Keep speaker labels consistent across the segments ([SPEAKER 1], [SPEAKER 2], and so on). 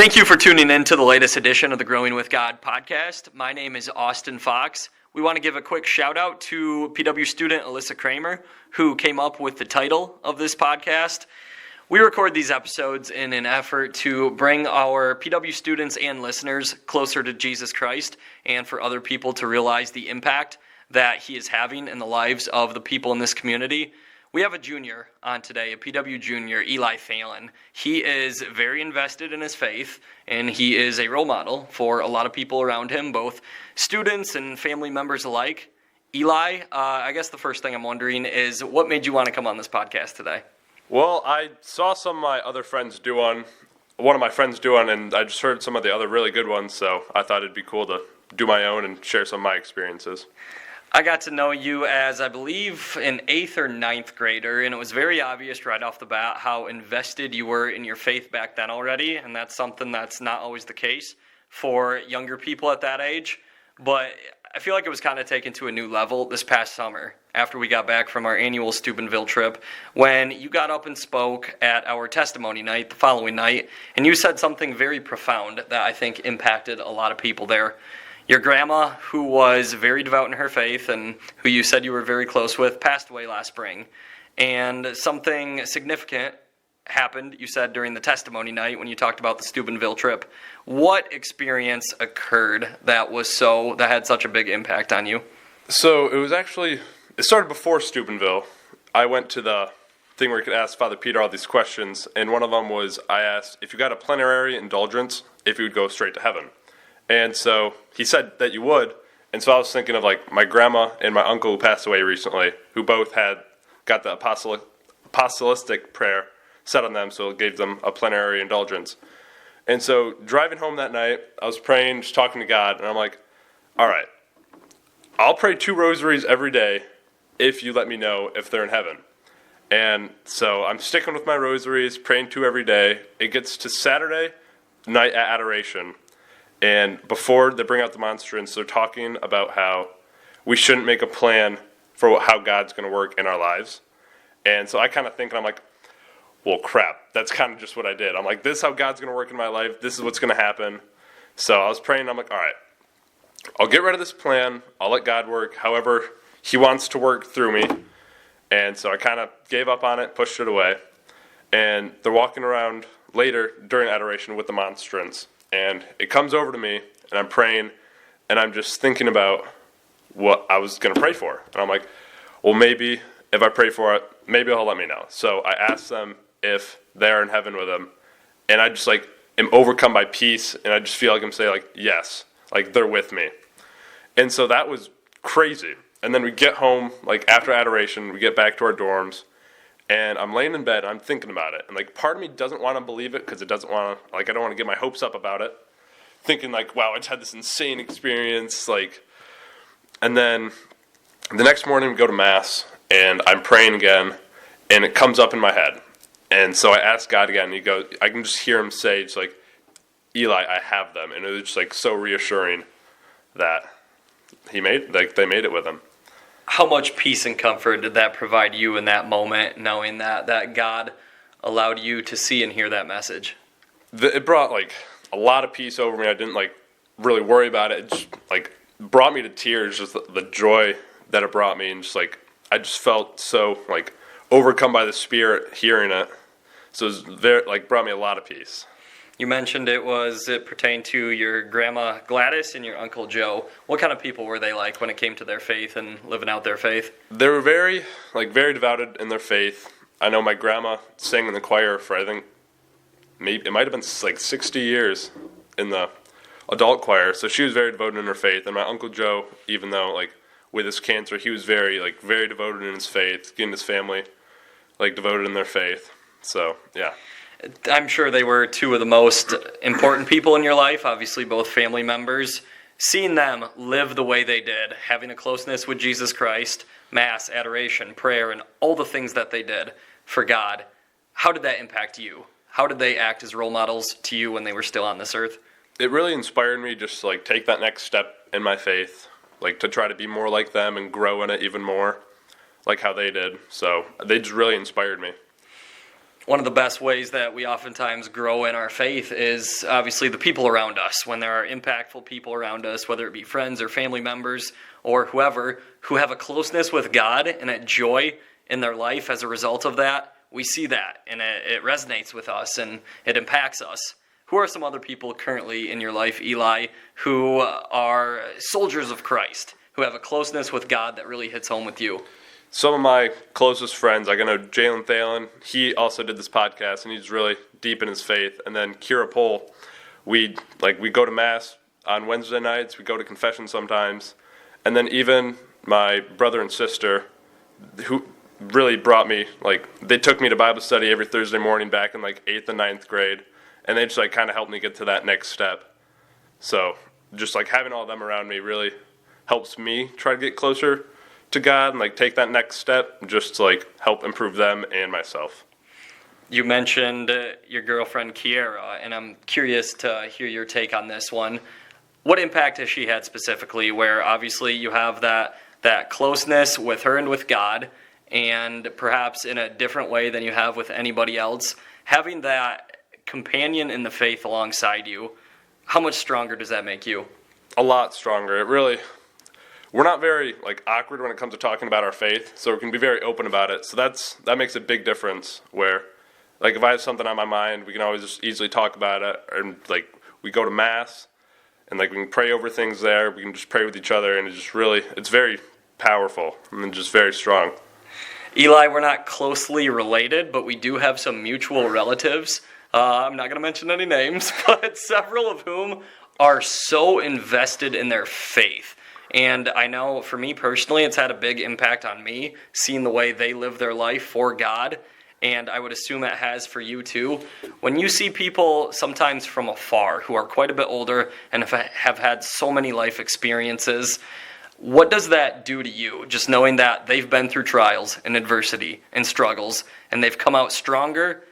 [SPEAKER 1] Thank you for tuning in to the latest edition of the Growing with God podcast. My name is Austin Fox. We want to give a quick shout out to PW student Alyssa Kramer, who came up with the title of this podcast. We record these episodes in an effort to bring our PW students and listeners closer to Jesus Christ and for other people to realize the impact that he is having in the lives of the people in this community. We have a junior on today, a PW junior, Eli Thelen. He is very invested in his faith, and he is a role model for a lot of people around him, both students and family members alike. Eli, I guess the first thing I'm wondering is, what made you want to come on this podcast today?
[SPEAKER 2] Well, I saw some of my other friends do one, and I just heard some of the other really good ones, so I thought it'd be cool to do my own and share some of my experiences.
[SPEAKER 1] I got to know you as, I believe, an 8th or 9th grader, and it was very obvious right off the bat how invested you were in your faith back then already, and that's something that's not always the case for younger people at that age. But I feel like it was kind of taken to a new level this past summer after we got back from our annual Steubenville trip, when you got up and spoke at our testimony night the following night, and you said something very profound that I think impacted a lot of people there. Your grandma, who was very devout in her faith and who you said you were very close with, passed away last spring. And something significant happened, you said, during the testimony night when you talked about the Steubenville trip. What experience occurred that had such a big impact on you?
[SPEAKER 2] So it started before Steubenville. I went to the thing where you could ask Father Peter all these questions, and one of them was, I asked if you got a plenary indulgence, if you would go straight to heaven. And so he said that you would, and so I was thinking of like my grandma and my uncle who passed away recently, who both got the apostolic prayer set on them, so it gave them a plenary indulgence. And so driving home that night, I was praying, just talking to God, and I'm like, all right, I'll pray 2 rosaries every day if you let me know if they're in heaven. And so I'm sticking with my rosaries, praying 2 every day. It gets to Saturday night at adoration. And before they bring out the monstrance, they're talking about how we shouldn't make a plan for how God's going to work in our lives. And so I kind of think, and I'm like, well, crap, that's kind of just what I did. I'm like, this is how God's going to work in my life. This is what's going to happen. So I was praying, and I'm like, all right, I'll get rid of this plan. I'll let God work however he wants to work through me. And so I kind of gave up on it, pushed it away. And they're walking around later during adoration with the monstrance. And it comes over to me, and I'm praying, and I'm just thinking about what I was going to pray for. And I'm like, well, maybe if I pray for it, maybe he'll let me know. So I asked them if they're in heaven with him, and I just am overcome by peace, and I just feel like I'm saying yes, they're with me. And so that was crazy. And then we get home, after adoration, we get back to our dorms, and I'm laying in bed, and I'm thinking about it. And, part of me doesn't want to believe it because it doesn't want to, I don't want to get my hopes up about it. Thinking, wow, I just had this insane experience. And then the next morning we go to Mass, and I'm praying again, and it comes up in my head. And so I ask God again, and he goes, I can just hear him say, Eli, I have them. And it was just, so reassuring that they made it with him.
[SPEAKER 1] How much peace and comfort did that provide you in that moment, knowing that God allowed you to see and hear that message?
[SPEAKER 2] It brought, a lot of peace over me. I didn't, really worry about it. It just, brought me to tears, just the joy that it brought me. And just, I just felt so, overcome by the Spirit hearing it. So it was brought me a lot of peace.
[SPEAKER 1] You mentioned it pertained to your grandma Gladys and your uncle Joe. What kind of people were they like when it came to their faith and living out their faith?
[SPEAKER 2] They were very devoted in their faith. I know my grandma sang in the choir for, I think, maybe it might have been 60 years in the adult choir. So she was very devoted in her faith. And my uncle Joe, even though, with his cancer, he was very devoted in his faith, getting his family, devoted in their faith. So, yeah.
[SPEAKER 1] I'm sure they were 2 of the most important people in your life, obviously both family members. Seeing them live the way they did, having a closeness with Jesus Christ, Mass, adoration, prayer, and all the things that they did for God, how did that impact you? How did they act as role models to you when they were still on this earth?
[SPEAKER 2] It really inspired me just to take that next step in my faith, to try to be more like them and grow in it even more, like how they did. So they just really inspired me.
[SPEAKER 1] one of the best ways that we oftentimes grow in our faith is obviously the people around us. When there are impactful people around us, whether it be friends or family members or whoever, who have a closeness with God and a joy in their life as a result of that, we see that, and it resonates with us, and it impacts us. Who are some other people currently in your life, Eli, who are soldiers of Christ, who have a closeness with God that really hits home with you?
[SPEAKER 2] Some of my closest friends, I know Eli Thelen. He also did this podcast, and he's really deep in his faith. And then Kira Pohl, we go to mass on Wednesday nights. We go to confession sometimes, and then even my brother and sister, who really brought me, they took me to Bible study every Thursday morning back in 8th and 9th grade, and they just kind of helped me get to that next step. So just having all of them around me really helps me try to get closer to God and take that next step, just to help improve them and myself.
[SPEAKER 1] You mentioned your girlfriend Kiera, and I'm curious to hear your take on this one. What impact has she had specifically, where obviously you have that closeness with her and with God, and perhaps in a different way than you have with anybody else, having that companion in the faith alongside you, how much stronger does that make you?
[SPEAKER 2] A lot stronger. We're not very awkward when it comes to talking about our faith, so we can be very open about it. So that makes a big difference. Where if I have something on my mind, we can always just easily talk about it, and we go to mass, and we can pray over things there. We can just pray with each other, and it's very powerful and just very strong.
[SPEAKER 1] Eli, we're not closely related, but we do have some mutual relatives. I'm not going to mention any names, but several of whom are so invested in their faith. And I know for me personally, it's had a big impact on me, seeing the way they live their life for God. And I would assume it has for you too. When you see people sometimes from afar who are quite a bit older and have had so many life experiences, what does that do to you? Just knowing that they've been through trials and adversity and struggles, and they've come out stronger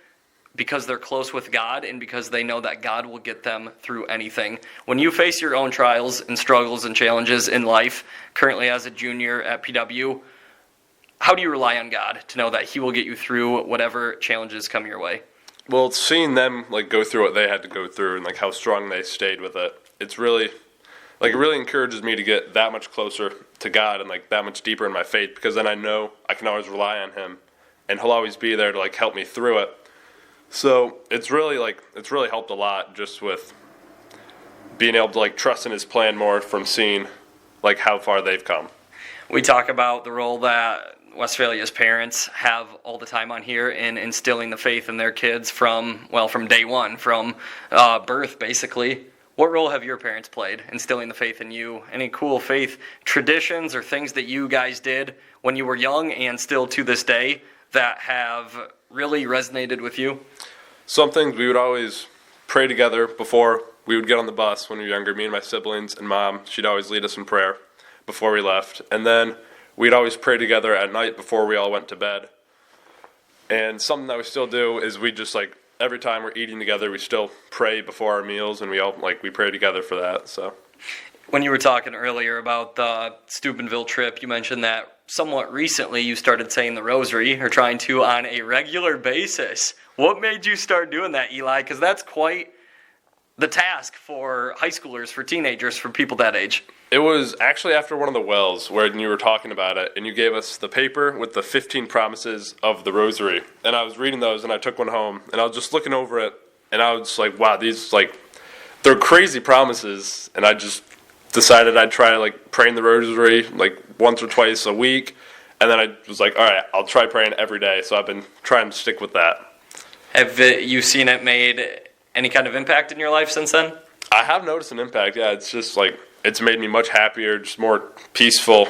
[SPEAKER 1] because they're close with God and because they know that God will get them through anything. When you face your own trials and struggles and challenges in life, currently as a junior at PW, how do you rely on God to know that He will get you through whatever challenges come your way?
[SPEAKER 2] Well, it's seeing them go through what they had to go through and how strong they stayed with it. It's really it really encourages me to get that much closer to God and that much deeper in my faith, because then I know I can always rely on Him and He'll always be there to help me through it. So it's really helped a lot, just with being able to trust in His plan more from seeing how far they've come.
[SPEAKER 1] We talk about the role that Westphalia's parents have all the time on here in instilling the faith in their kids from day one, from birth basically. What role have your parents played instilling the faith in you? Any cool faith traditions or things that you guys did when you were young and still to this day that have really resonated with you?
[SPEAKER 2] Some things we would always pray together before we would get on the bus when we were younger. Me and my siblings and Mom, she'd always lead us in prayer before we left. And then we'd always pray together at night before we all went to bed. And something that we still do is we just every time we're eating together, we still pray before our meals, and we all we pray together for that. So
[SPEAKER 1] when you were talking earlier about the Steubenville trip, you mentioned that somewhat recently you started saying the rosary, or trying to, on a regular basis. What made you start doing that, Eli? Because that's quite the task for high schoolers, for teenagers, for people that age.
[SPEAKER 2] It was actually after one of the wells where you were talking about it, and you gave us the paper with the 15 promises of the rosary. And I was reading those, and I took one home, and I was just looking over it, and I was wow, these, they're crazy promises. And I just decided I'd try, praying the rosary, once or twice a week. And then I was all right, I'll try praying every day. So I've been trying to stick with that.
[SPEAKER 1] Have you seen it made any kind of impact in your life since then?
[SPEAKER 2] I have noticed an impact, yeah. It's just, it's made me much happier, just more peaceful.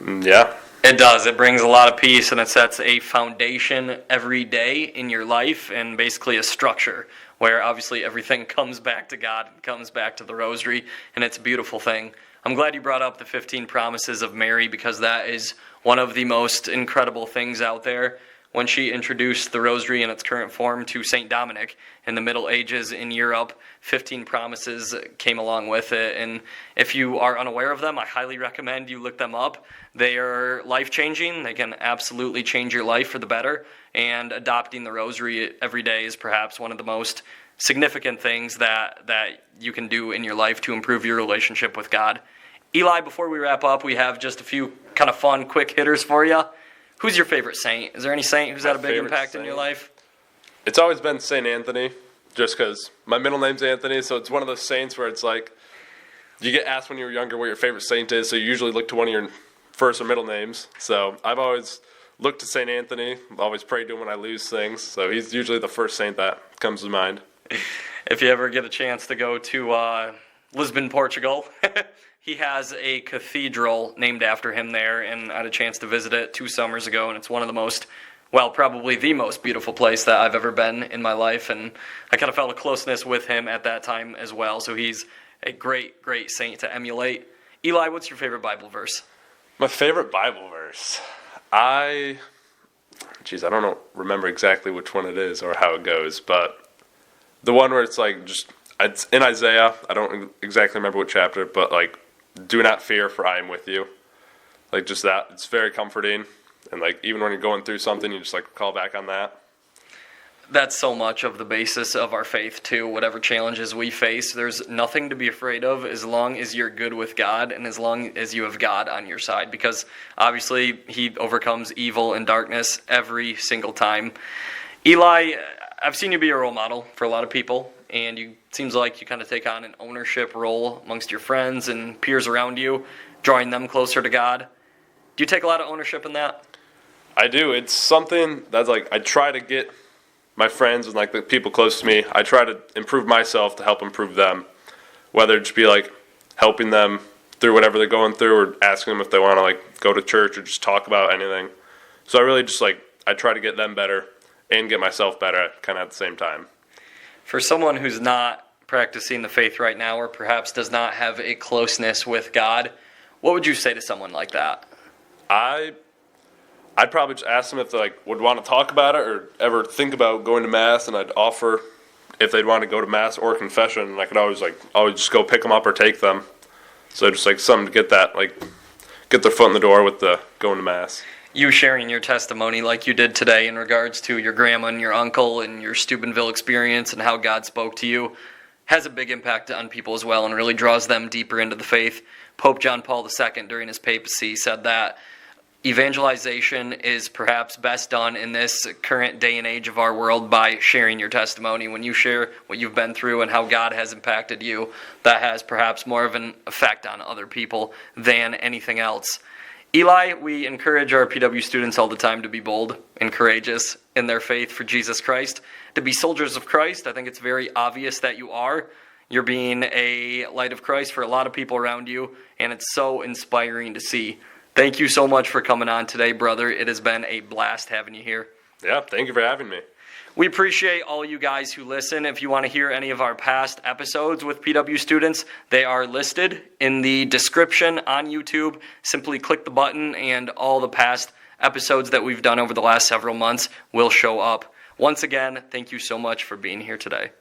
[SPEAKER 2] Yeah.
[SPEAKER 1] It does. It brings a lot of peace, and it sets a foundation every day in your life, and basically a structure where obviously everything comes back to God and comes back to the rosary, and it's a beautiful thing. I'm glad you brought up the 15 promises of Mary, because that is one of the most incredible things out there. when she introduced the rosary in its current form to St. Dominic in the Middle Ages in Europe. 15 promises came along with it, and if you are unaware of them, I highly recommend you look them up. They are life-changing. They can absolutely change your life for the better, and adopting the rosary every day is perhaps one of the most significant things that you can do in your life to improve your relationship with God. Eli, before we wrap up, we have just a few kind of fun, quick hitters for you. Who's your favorite saint? Is there any saint who's had a big impact in your life?
[SPEAKER 2] It's always been St. Anthony, just because my middle name's Anthony, so it's one of those saints where it's like, you get asked when you were younger what your favorite saint is, so you usually look to one of your first or middle names. So I've always looked to St. Anthony, always prayed to him when I lose things, so he's usually the first saint that comes to mind.
[SPEAKER 1] If you ever get a chance to go to Lisbon, Portugal, he has a cathedral named after him there, and I had a chance to visit it 2 summers ago, and it's one of the most, well, probably the most beautiful place that I've ever been in my life, and I kind of felt a closeness with him at that time as well, so he's a great, great saint to emulate. Eli, what's your favorite Bible verse?
[SPEAKER 2] My favorite Bible verse? I don't remember exactly which one it is or how it goes, but the one where it's like it's in Isaiah. I don't exactly remember what chapter, but like, do not fear, for I am with you. Like, just that. It's very comforting. And like, even when you're going through something, you just like call back on that.
[SPEAKER 1] That's so much of the basis of our faith too. Whatever challenges we face, there's nothing to be afraid of as long as you're good with God and as long as you have God on your side, because obviously he overcomes evil and darkness every single time. Eli, I've seen you be a role model for a lot of people, and it seems like you kind of take on an ownership role amongst your friends and peers around you, drawing them closer to God. Do you take a lot of ownership in that?
[SPEAKER 2] I do. It's something that's like, I try to get my friends and like the people close to me, I try to improve myself to help improve them, whether it just be like helping them through whatever they're going through, or asking them if they want to like go to church or just talk about anything. So I really just like, I try to get them better and get myself better kind of at the same time.
[SPEAKER 1] For someone who's not practicing the faith right now, or perhaps does not have a closeness with God, what would you say to someone like that?
[SPEAKER 2] I'd probably just ask them if they like would want to talk about it or ever think about going to Mass, and I'd offer if they'd want to go to Mass or confession, and I could always just go pick them up or take them. So just like something to get that, like, get their foot in the door with the going to Mass.
[SPEAKER 1] You sharing your testimony like you did today in regards to your grandma and your uncle and your Steubenville experience and how God spoke to you has a big impact on people as well and really draws them deeper into the faith. Pope John Paul II, during his papacy, said that evangelization is perhaps best done in this current day and age of our world by sharing your testimony. When you share what you've been through and how God has impacted you, that has perhaps more of an effect on other people than anything else. Eli, we encourage our PW students all the time to be bold and courageous in their faith for Jesus Christ, to be soldiers of Christ. I think it's very obvious that you are. You're being a light of Christ for a lot of people around you, and it's so inspiring to see. Thank you so much for coming on today, brother. It has been a blast having you here.
[SPEAKER 2] Yeah, thank you for having me.
[SPEAKER 1] We appreciate all you guys who listen. If you want to hear any of our past episodes with PW students, they are listed in the description on YouTube. Simply click the button and all the past episodes that we've done over the last several months will show up. Once again, thank you so much for being here today.